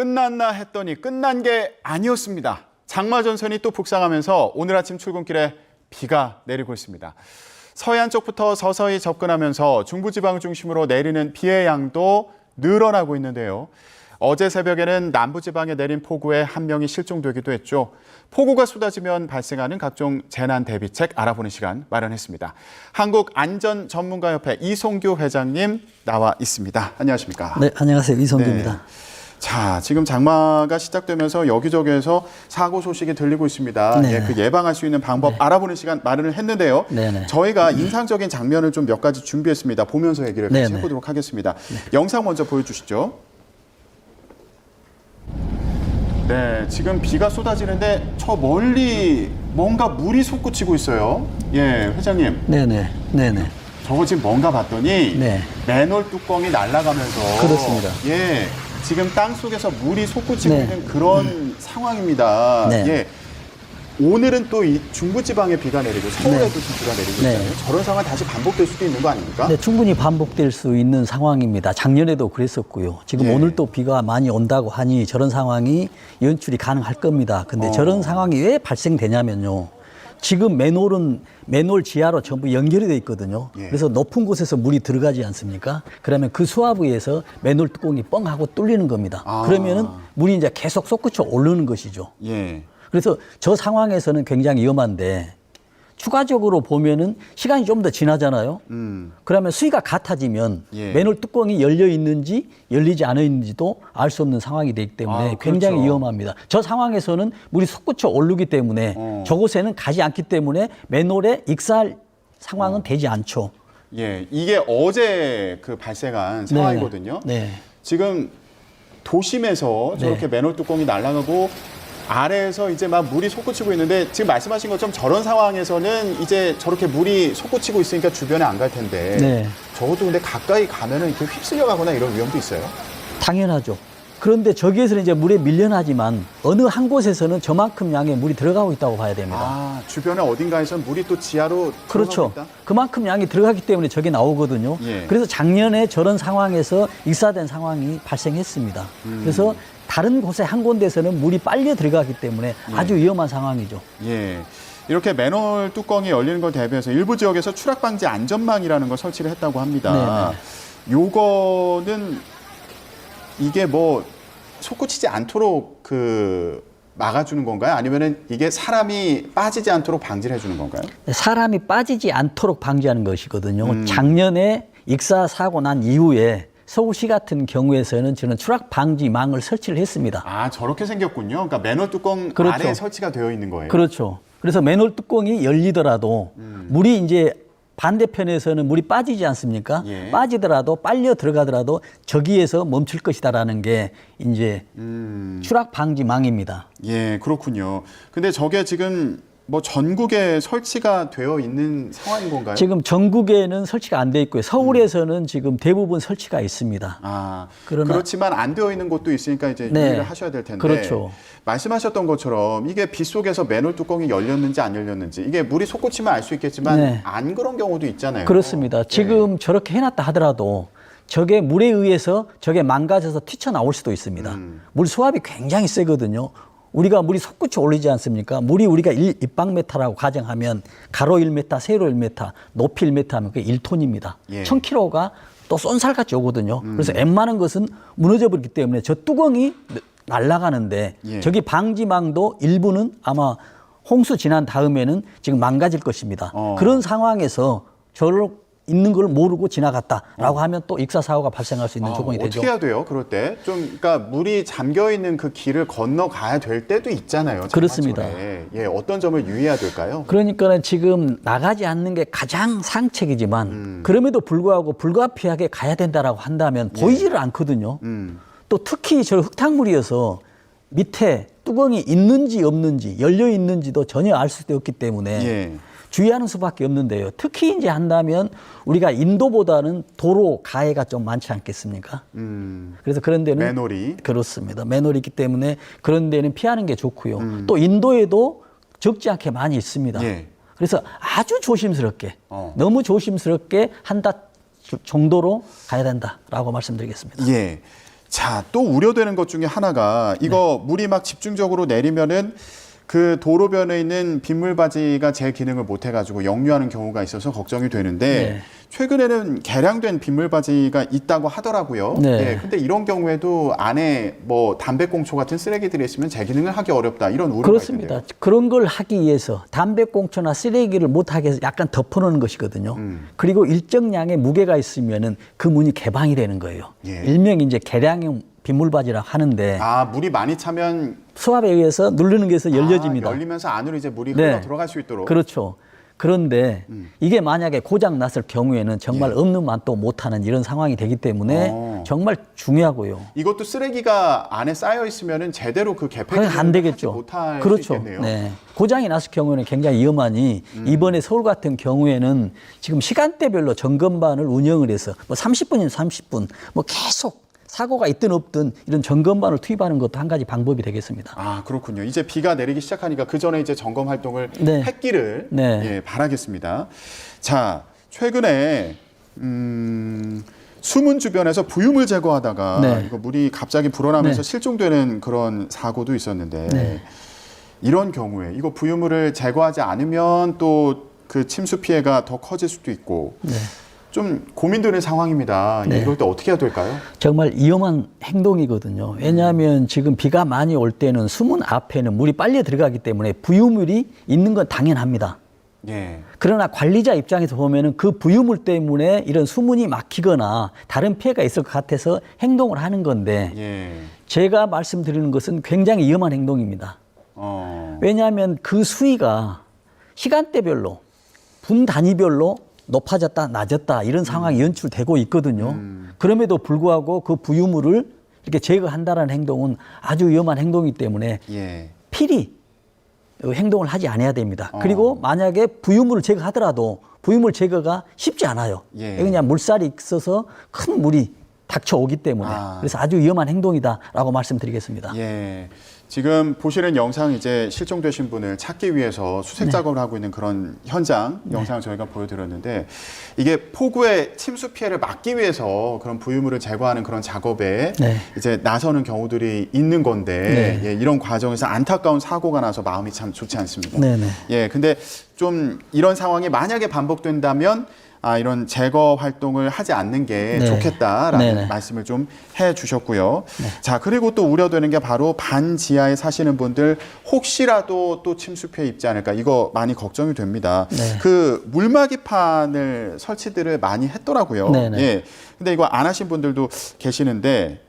끝났나 했더니 끝난 게 아니었습니다. 장마 전선이 또 북상하면서 오늘 아침 출근길에 비가 내리고 있습니다. 서해안 쪽부터 서서히 접근하면서 중부지방을 중심으로 내리는 비의 양도 늘어나고 있는데요. 어제 새벽에는 남부지방에 내린 폭우에 한 명이 실종되기도 했죠. 폭우가 쏟아지면 발생하는 각종 재난 대비책 알아보는 시간 마련했습니다. 한국안전전문가협회 이송규 회장님 나와 있습니다. 안녕하십니까? 네, 안녕하세요. 이송규입니다. 네. 자, 지금 장마가 시작되면서 여기저기에서 사고 소식이 들리고 있습니다. 네. 예, 그 예방할 수 있는 방법 알아보는 시간 마련을 했는데요. 네네. 저희가 인상적인 장면을 좀 몇 가지 준비했습니다. 보면서 얘기를 같이 네네. 해보도록 하겠습니다. 영상 먼저 보여주시죠. 네, 지금 비가 쏟아지는데 저 멀리 뭔가 물이 솟구치고 있어요. 예, 회장님. 네네. 네네. 저거 지금 뭔가 봤더니 네. 맨홀 뚜껑이 날아가면서 그렇습니다. 예, 지금 땅 속에서 물이 솟구치고 네. 있는 그런 상황입니다. 네. 예. 오늘은 또 이 중부지방에 비가 내리고 서울에도 좀 비가 내리고 네. 있잖아요. 저런 상황 다시 반복될 수도 있는 거 아닙니까? 네, 충분히 반복될 수 있는 상황입니다. 작년에도 그랬었고요. 지금 예. 오늘 또 비가 많이 온다고 하니 저런 상황이 연출이 가능할 겁니다. 근데 저런 상황이 왜 발생되냐면요. 지금 맨홀 지하로 전부 연결이 돼 있거든요. 예. 그래서 높은 곳에서 물이 들어가지 않습니까? 그러면 그 수하부에서 맨홀 뚜껑이 뻥 하고 뚫리는 겁니다. 그러면은 물이 이제 계속 솟구쳐 오르는 것이죠. 예. 그래서 저 상황에서는 굉장히 위험한데 추가적으로 보면은 시간이 좀 더 지나잖아요. 그러면 수위가 같아지면 예. 맨홀 뚜껑이 열려 있는지 열리지 않아 있는지도 알 수 없는 상황이 되기 때문에 굉장히 그렇죠. 위험합니다. 저 상황에서는 물이 솟구쳐 오르기 때문에 저곳에는 가지 않기 때문에 맨홀에 익사할 상황은 되지 않죠. 예, 이게 어제 그 발생한 상황이거든요. 네. 지금 도심에서 저렇게 맨홀 뚜껑이 날아가고 아래에서 이제 막 물이 솟구치고 있는데 지금 말씀하신 것처럼 저런 상황에서는 이제 저렇게 물이 솟구치고 있으니까 주변에 안 갈 텐데 네. 적어도 근데 가까이 가면은 이렇게 휩쓸려 가거나 이런 위험도 있어요. 당연하죠. 그런데 저기에서는 이제 물에 밀려나지만 어느 한 곳에서는 저만큼 양의 물이 들어가고 있다고 봐야 됩니다. 아, 주변에 어딘가에선 물이 또 지하로 그렇죠. 들어가고 있다? 그만큼 양이 들어가기 때문에 저게 나오거든요. 예. 그래서 작년에 저런 상황에서 익사된 상황이 발생했습니다. 그래서 다른 곳에 한 군데에서는 물이 빨려 들어가기 때문에 아주 위험한 상황이죠. 예. 이렇게 맨홀 뚜껑이 열리는 걸 대비해서 일부 지역에서 추락 방지 안전망이라는 걸 설치를 했다고 합니다. 요거는 이게 뭐 솟구치지 않도록 막아주는 건가요? 아니면은 이게 사람이 빠지지 않도록 방지를 해주는 건가요? 사람이 빠지지 않도록 방지하는 것이거든요. 작년에 익사 사고 난 이후에 서울시 같은 경우에서는 저는 추락 방지망을 설치를 했습니다. 아, 저렇게 생겼군요. 그러니까 맨홀 뚜껑 그렇죠. 아래에 설치가 되어 있는 거예요. 그렇죠. 그래서 맨홀 뚜껑이 열리더라도 물이 이제 반대편에서는 물이 빠지지 않습니까? 예. 빠지더라도 빨려 들어가더라도 저기에서 멈출 것이다라는 게 이제 추락 방지망입니다. 예, 그렇군요. 근데 저게 지금 뭐 전국에 설치가 되어 있는 상황인 건가요? 지금 전국에는 설치가 안 돼 있고요. 서울에서는 지금 대부분 설치가 있습니다. 아, 그러나- 그렇지만 안 되어 있는 곳도 있으니까 이제 네. 유의를 하셔야 될 텐데. 그렇죠. 말씀하셨던 것처럼 이게 빗 속에서 맨홀 뚜껑이 열렸는지 안 열렸는지 이게 물이 솟구치면 알 수 있겠지만 네. 안 그런 경우도 있잖아요. 그렇습니다. 지금 저렇게 해놨다 하더라도 저게 물에 의해서 저게 망가져서 튀쳐나올 수도 있습니다. 물 수압이 굉장히 세거든요. 우리가 물이 솟구쳐 올리지 않습니까? 물이 우리가 입방메타라고 가정하면 가로 1m, 세로 1m, 높이 1m 하면 그게 1톤입니다. 예. 1000kg가 또 쏜살같이 오거든요. 그래서 웬만한 것은 무너져 버리기 때문에 저 뚜껑이 날아가는데 예. 저기 방지망도 일부는 아마 홍수 지난 다음에는 지금 망가질 것입니다. 그런 상황에서 저를 있는 걸 모르고 지나갔다라고 하면 또 익사 사고가 발생할 수 있는 조건이 되죠. 어떻게 해야 돼요? 그럴 때 좀 그러니까 물이 잠겨 있는 그 길을 건너가야 될 때도 있잖아요. 그렇습니다. 장마철에. 예, 어떤 점을 유의해야 될까요? 그러니까는 지금 나가지 않는 게 가장 상책이지만 그럼에도 불구하고 불가피하게 가야 된다라고 한다면 보이지를 않거든요. 또 특히 저 흙탕물이어서 밑에 뚜껑이 있는지 없는지 열려 있는지도 전혀 알 수도 없기 때문에 예. 주의하는 수밖에 없는데요. 특히 이제 한다면 우리가 인도보다는 도로 가해가 좀 많지 않겠습니까? 그래서 그런 데는 맨홀이. 그렇습니다. 맨홀이 있기 때문에 그런 데는 피하는 게 좋고요. 또 인도에도 적지 않게 많이 있습니다. 예. 그래서 아주 조심스럽게 너무 조심스럽게 한다 정도로 가야 된다라고 말씀드리겠습니다. 예. 자, 또 우려되는 것 중에 하나가 이거 물이 막 집중적으로 내리면은 그 도로변에 있는 빗물바지가 제 기능을 못 해가지고 역류하는 경우가 있어서 걱정이 되는데 최근에는 개량된 빗물바지가 있다고 하더라고요. 네. 근데 이런 경우에도 안에 뭐 담배꽁초 같은 쓰레기들이 있으면 제 기능을 하기 어렵다 이런 우려가 그렇습니다. 있던데요. 그런 걸 하기 위해서 담배꽁초나 쓰레기를 못하게 해서 약간 덮어놓는 것이거든요. 그리고 일정량의 무게가 있으면은 그 문이 개방이 되는 거예요. 예. 일명 이제 개량형 빗물바지라고 하는데 아, 물이 많이 차면 수압에 의해서 누르는 게서 열려집니다. 열리면서 안으로 이제 물이 네. 흘러 들어갈 수 있도록. 그렇죠. 그런데 이게 만약에 고장 났을 경우에는 정말 없는 맛도 못하는 이런 상황이 되기 때문에 정말 중요하고요. 이것도 쓰레기가 안에 쌓여 있으면은 제대로 그 개폐 그건 안 되겠죠. 못할 수 그렇죠. 있겠네요. 네. 고장이 났을 경우에는 굉장히 위험하니 이번에 서울 같은 경우에는 지금 시간대별로 점검반을 운영을 해서 뭐 30분이면 30분 뭐 계속 사고가 있든 없든 이런 점검반을 투입하는 것도 한 가지 방법이 되겠습니다. 아, 그렇군요. 이제 비가 내리기 시작하니까 그 전에 이제 점검 활동을 네. 했기를 네. 예, 바라겠습니다. 자, 최근에 수문 주변에서 부유물 제거하다가 네. 이거 물이 갑자기 불어나면서 네. 실종되는 그런 사고도 있었는데 네. 이런 경우에 이거 부유물을 제거하지 않으면 또 그 침수 피해가 더 커질 수도 있고 네. 좀 고민되는 상황입니다. 네. 이럴 때 어떻게 해야 될까요? 정말 위험한 행동이거든요. 왜냐하면 지금 비가 많이 올 때는 수문 앞에는 물이 빨리 들어가기 때문에 부유물이 있는 건 당연합니다. 예. 그러나 관리자 입장에서 보면은 그 부유물 때문에 이런 수문이 막히거나 다른 피해가 있을 것 같아서 행동을 하는 건데 예. 제가 말씀드리는 것은 굉장히 위험한 행동입니다. 왜냐하면 그 수위가 시간대별로 분 단위별로 높아졌다 낮았다 이런 상황이 연출되고 있거든요. 그럼에도 불구하고 그 부유물을 이렇게 제거한다는 행동은 아주 위험한 행동이기 때문에 예. 필히 행동을 하지 않아야 됩니다. 그리고 만약에 부유물을 제거하더라도 부유물 제거가 쉽지 않아요. 예. 그냥 물살이 있어서 큰 물이 닥쳐오기 때문에 그래서 아주 위험한 행동이다라고 말씀드리겠습니다. 예. 지금 보시는 영상 이제 실종되신 분을 찾기 위해서 수색 작업을 하고 있는 그런 현장 영상을 저희가 보여드렸는데 이게 폭우의 침수 피해를 막기 위해서 그런 부유물을 제거하는 그런 작업에 이제 나서는 경우들이 있는 건데 예, 이런 과정에서 안타까운 사고가 나서 마음이 참 좋지 않습니다. 네네. 예, 근데 좀 이런 상황이 만약에 반복된다면 이런 제거 활동을 하지 않는 게 좋겠다라는 말씀을 좀 해주셨고요. 자, 그리고 또 우려되는 게 바로 반지하에 사시는 분들 혹시라도 또 침수 피해 입지 않을까 이거 많이 걱정이 됩니다. 그 물막이판을 설치들을 많이 했더라고요. 예, 근데 이거 안 하신 분들도 계시는데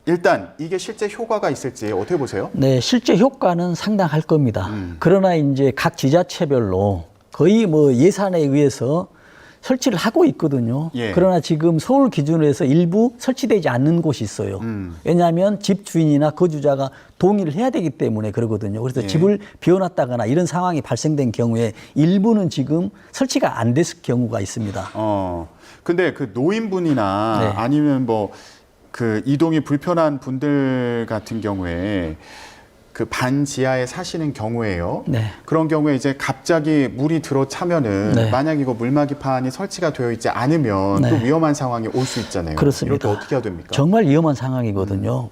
일단 이게 실제 효과가 있을지 어떻게 보세요? 네, 실제 효과는 상당할 겁니다. 그러나 이제 각 지자체별로 거의 뭐 예산에 의해서 설치를 하고 있거든요. 그러나 지금 서울 기준으로 해서 일부 설치되지 않는 곳이 있어요. 왜냐하면 집 주인이나 거주자가 동의를 해야 되기 때문에 그러거든요. 그래서 집을 비워놨다거나 이런 상황이 발생된 경우에 일부는 지금 설치가 안 됐을 경우가 있습니다. 근데 그 노인분이나 아니면 뭐 그 이동이 불편한 분들 같은 경우에 그 반지하에 사시는 경우에요. 그런 경우에 이제 갑자기 물이 들어차면은 만약 이거 물막이판이 설치가 되어 있지 않으면 또 위험한 상황이 올 수 있잖아요. 그렇습니다. 이럴 때 어떻게 해야 됩니까? 정말 위험한 상황이거든요.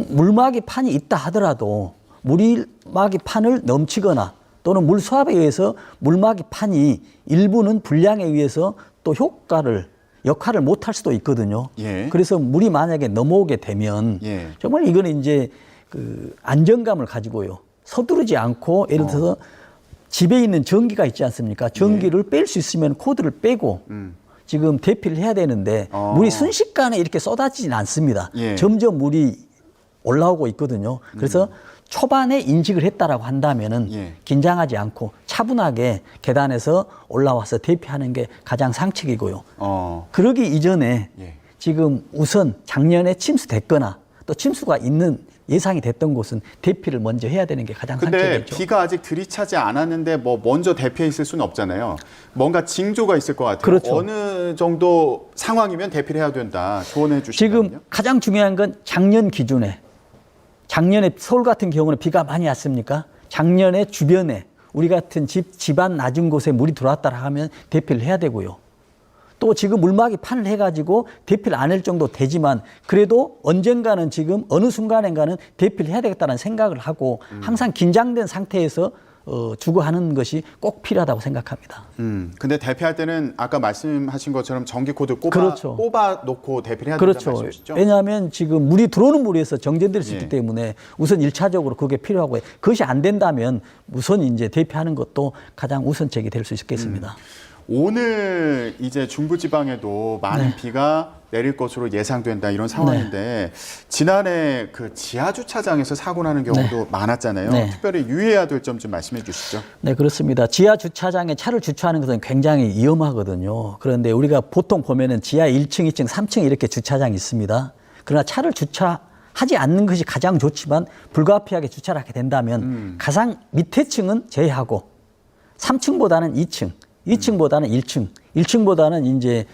물막이판이 있다 하더라도 물막이판을 넘치거나 또는 물 수압에 의해서 물막이판이 일부는 불량에 의해서 또 역할을 못 할 수도 있거든요. 그래서 물이 만약에 넘어오게 되면 정말 이거는 이제 그 안정감을 가지고요. 서두르지 않고 예를 들어서 집에 있는 전기가 있지 않습니까? 전기를 뺄 수 있으면 코드를 빼고 지금 대피를 해야 되는데 물이 순식간에 이렇게 쏟아지진 않습니다. 점점 물이 올라오고 있거든요. 그래서 초반에 인식을 했다라고 한다면은 긴장하지 않고 차분하게 계단에서 올라와서 대피하는 게 가장 상책이고요. 그러기 이전에 지금 우선 작년에 침수됐거나 또 침수가 있는 예상이 됐던 곳은 대피를 먼저 해야 되는 게 가장 상책이죠. 근데 비가 아직 들이차지 않았는데 뭐 먼저 대피해 있을 수는 없잖아요. 뭔가 징조가 있을 것 같아요. 그렇죠. 어느 정도 상황이면 대피를 해야 된다. 조언해 주시면요. 지금 가장 중요한 건 작년 기준에 작년에 서울 같은 경우는 비가 많이 왔습니까? 작년에 주변에 우리 같은 집안 낮은 곳에 물이 들어왔다 하면 대피를 해야 되고요. 또 지금 물막이 판을 해가지고 대피를 안 할 정도 되지만 그래도 언젠가는 지금 어느 순간인가는 대피를 해야 되겠다는 생각을 하고 항상 긴장된 상태에서 주거하는 것이 꼭 필요하다고 생각합니다. 근데 대피할 때는 아까 말씀하신 것처럼 전기 코드 그렇죠. 꼽아 놓고 대피를 해야 그렇죠. 된다는 말씀이시죠? 왜냐하면 지금 물이 들어오는 물에서 정전될 수 예. 있기 때문에 우선 1차적으로 그게 필요하고 그것이 안 된다면 우선 이제 대피하는 것도 가장 우선책이 될 수 있겠습니다. 오늘 이제 중부지방에도 많은 네. 비가 내릴 것으로 예상된다 이런 상황인데 지난해 그 지하 주차장에서 사고 나는 경우도 많았잖아요. 네. 특별히 유의해야 될 점 좀 말씀해 주시죠. 네, 그렇습니다. 지하 주차장에 차를 주차하는 것은 굉장히 위험하거든요. 그런데 우리가 보통 보면은 지하 1층, 2층, 3층 이렇게 주차장이 있습니다. 그러나 차를 주차하지 않는 것이 가장 좋지만 불가피하게 주차를 하게 된다면 가장 밑에 층은 제외하고 3층보다는 2층, 2층보다는 1층, 1층보다는 이제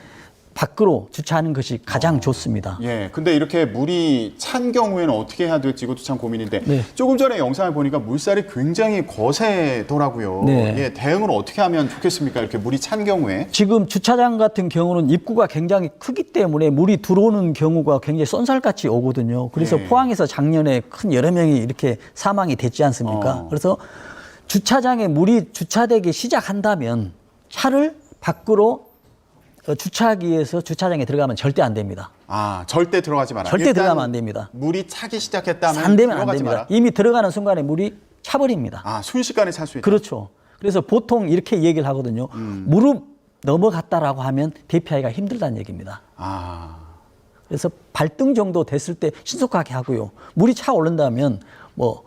밖으로 주차하는 것이 가장 좋습니다. 예. 근데 이렇게 물이 찬 경우에는 어떻게 해야 될지 이것도 참 고민인데 네. 조금 전에 영상을 보니까 물살이 굉장히 거세더라고요. 네. 예, 대응을 어떻게 하면 좋겠습니까? 이렇게 물이 찬 경우에. 지금 주차장 같은 경우는 입구가 굉장히 크기 때문에 물이 들어오는 경우가 굉장히 쏜살같이 오거든요. 그래서 네. 포항에서 작년에 큰 여러 명이 이렇게 사망이 됐지 않습니까? 그래서 주차장에 물이 주차되기 시작한다면 차를 밖으로 주차하기 위해서 주차장에 들어가면 절대 안 됩니다. 아, 절대 들어가지 마라. 절대 일단 들어가면 안 됩니다. 물이 차기 시작했다면 안 되면 안 들어가지 됩니다. 마라. 이미 들어가는 순간에 물이 차버립니다. 아, 순식간에 찰 수 있다. 그렇죠. 그래서 보통 이렇게 얘기를 하거든요. 무릎 넘어갔다라고 하면 대피하기가 힘들다는 얘기입니다. 아. 그래서 발등 정도 됐을 때 신속하게 하고요. 물이 차 오른다면 뭐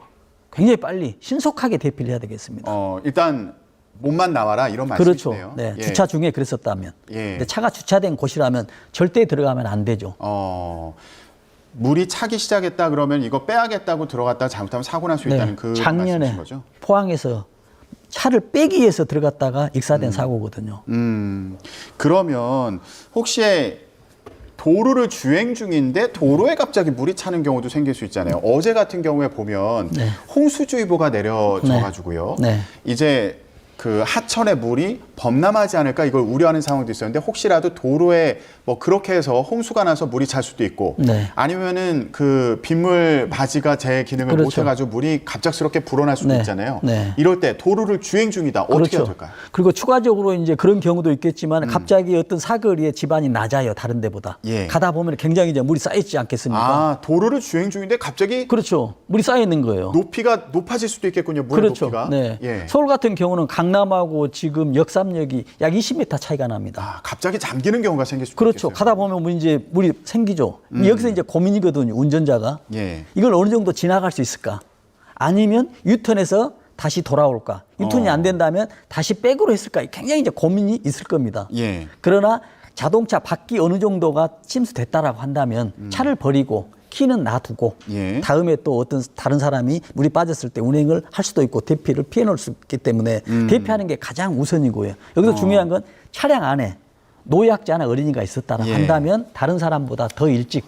굉장히 빨리 신속하게 대피를 해야 되겠습니다. 일단 몸만 나와라 이런 그렇죠. 말씀이시네요. 네, 예. 주차 중에 그랬었다면. 예. 근데 차가 주차된 곳이라면 절대 들어가면 안 되죠. 물이 차기 시작했다 그러면 이거 빼야겠다고 들어갔다가 잘못하면 사고 날 수 있다는 그 작년에 말씀이신 거죠? 포항에서 차를 빼기 위해서 들어갔다가 익사된 사고거든요. 그러면 혹시 도로를 주행 중인데 도로에 갑자기 물이 차는 경우도 생길 수 있잖아요. 어제 같은 경우에 보면 네. 홍수주의보가 내려져가지고요. 네. 이제 그 하천에 물이 범람하지 않을까 이걸 우려하는 상황도 있었는데 혹시라도 도로에 뭐 그렇게 해서 홍수가 나서 물이 찰 수도 있고 네. 아니면은 그 빗물 바지가 제 기능을 그렇죠. 못해가지고 물이 갑작스럽게 불어날 수도 네. 있잖아요. 네. 이럴 때 도로를 주행 중이다 어떻게 해야 그렇죠. 될까요? 그리고 추가적으로 이제 그런 경우도 있겠지만 갑자기 어떤 사거리에 집안이 낮아요. 다른 데보다. 예. 가다 보면 굉장히 이제 물이 쌓이지 않겠습니까? 아 도로를 주행 중인데 갑자기 그렇죠. 물이 쌓여 있는 거예요. 높이가 높아질 수도 있겠군요. 물의 그렇죠. 높이가. 네. 예. 서울 같은 경우는 강남하고 지금 역삼역이 약 20m 차이가 납니다. 아, 갑자기 잠기는 경우가 생길 수도 그렇죠. 있겠어요. 가다 보면 뭐 이제 물이 생기죠. 여기서 이제 고민이거든요. 운전자가. 예. 이걸 어느 정도 지나갈 수 있을까? 아니면 유턴해서 다시 돌아올까? 유턴이 안 된다면 다시 백으로 했을까? 굉장히 이제 고민이 있을 겁니다. 예. 그러나 자동차 바퀴 어느 정도가 침수됐다라고 한다면 차를 버리고 키는 놔두고 예. 다음에 또 어떤 다른 사람이 물이 빠졌을 때 운행을 할 수도 있고 대피를 피해 놓을 수 있기 때문에 대피하는 게 가장 우선이고요. 여기서 중요한 건 차량 안에 노약자나 어린이가 있었다고 예. 한다면 다른 사람보다 더 일찍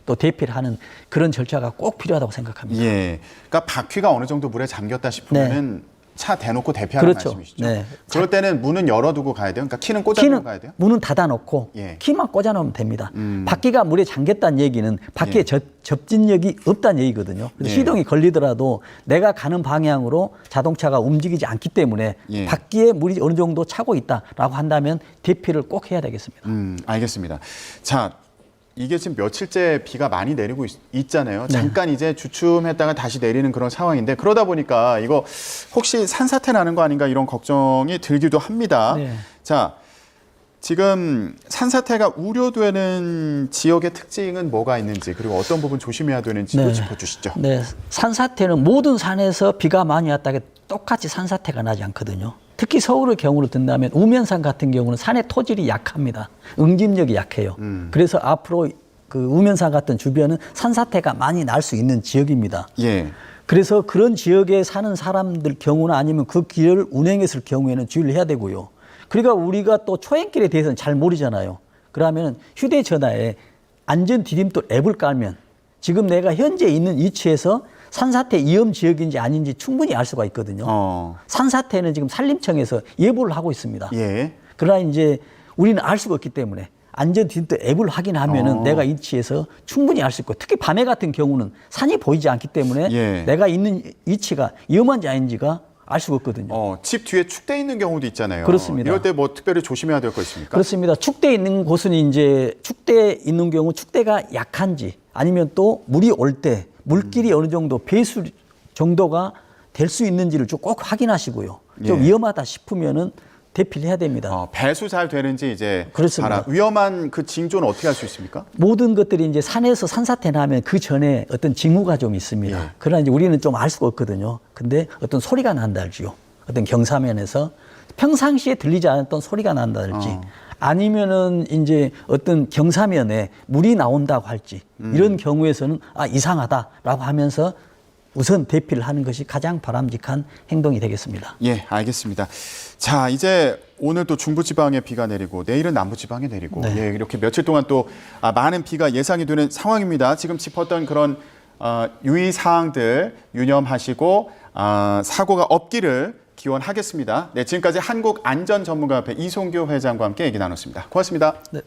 또 대피를 하는 그런 절차가 꼭 필요하다고 생각합니다. 예. 그러니까 바퀴가 어느 정도 물에 잠겼다 싶으면은 차 대놓고 대피하는 그렇죠. 말씀이시죠. 네. 그럴 때는 문은 열어두고 가야 돼요. 그러니까 키는 꽂아두고 가야 돼요. 문은 닫아놓고 예. 키만 꽂아놓으면 됩니다. 바퀴가 물에 잠겼다는 얘기는 바퀴에 접진력이 없다는 얘기거든요. 그래서 예. 시동이 걸리더라도 내가 가는 방향으로 자동차가 움직이지 않기 때문에 예. 바퀴에 물이 어느 정도 차고 있다라고 한다면 대피를 꼭 해야 되겠습니다. 알겠습니다. 자, 이게 지금 며칠째 비가 많이 내리고 있잖아요. 네. 잠깐 이제 주춤했다가 다시 내리는 그런 상황인데 그러다 보니까 이거 혹시 산사태 나는 거 아닌가 이런 걱정이 들기도 합니다. 네. 자, 지금 산사태가 우려되는 지역의 특징은 뭐가 있는지 그리고 어떤 부분 조심해야 되는지도 네. 짚어주시죠. 네, 산사태는 모든 산에서 비가 많이 왔다가 똑같이 산사태가 나지 않거든요. 특히 서울의 경우를 든다면 우면산 같은 경우는 산의 토질이 약합니다. 응집력이 약해요. 그래서 앞으로 그 우면산 같은 주변은 산사태가 많이 날 수 있는 지역입니다. 예. 그래서 그런 지역에 사는 사람들 경우나 아니면 그 길을 운행했을 경우에는 주의를 해야 되고요. 그러니까 우리가 또 초행길에 대해서는 잘 모르잖아요. 그러면 휴대전화에 안전 디딤돌 앱을 깔면 지금 내가 현재 있는 위치에서 산사태 위험 지역인지 아닌지 충분히 알 수가 있거든요. 산사태는 지금 산림청에서 예보를 하고 있습니다. 예. 그러나 이제 우리는 알 수가 없기 때문에 안전 딘트 앱을 확인하면은 내가 위치에서 충분히 알 수 있고, 특히 밤에 같은 경우는 산이 보이지 않기 때문에 예. 내가 있는 위치가 위험한지 아닌지가 알 수가 없거든요. 집 뒤에 축대 있는 경우도 있잖아요. 그렇습니다. 이럴 때 뭐 특별히 조심해야 될 거 있습니까? 그렇습니다. 축대에 있는 곳은 이제 축대에 있는 경우 축대가 약한지 아니면 또 물이 올 때 물길이 어느 정도 배수 정도가 될 수 있는지를 좀 꼭 확인하시고요. 좀 예. 위험하다 싶으면은 대피를 해야 됩니다. 배수 잘 되는지 이제 그렇습니다. 위험한 그 징조는 어떻게 할 수 있습니까? 모든 것들이 이제 산에서 산사태 나면 그 전에 어떤 징후가 좀 있습니다. 예. 그러나 이제 우리는 좀 알 수가 없거든요. 근데 어떤 소리가 난다랄지요. 어떤 경사면에서 평상시에 들리지 않았던 소리가 난다랄지 아니면은 이제 어떤 경사면에 물이 나온다고 할지 이런 경우에서는 이상하다라고 하면서 우선 대피를 하는 것이 가장 바람직한 행동이 되겠습니다. 예, 알겠습니다. 자, 이제 오늘 또 중부지방에 비가 내리고 내일은 남부지방에 내리고 네. 예, 이렇게 며칠 동안 또 많은 비가 예상이 되는 상황입니다. 지금 짚었던 그런 유의사항들 유념하시고 사고가 없기를 기원하겠습니다. 네, 지금까지 한국안전전문가협회 이송교 회장과 함께 얘기 나눴습니다. 고맙습니다. 네.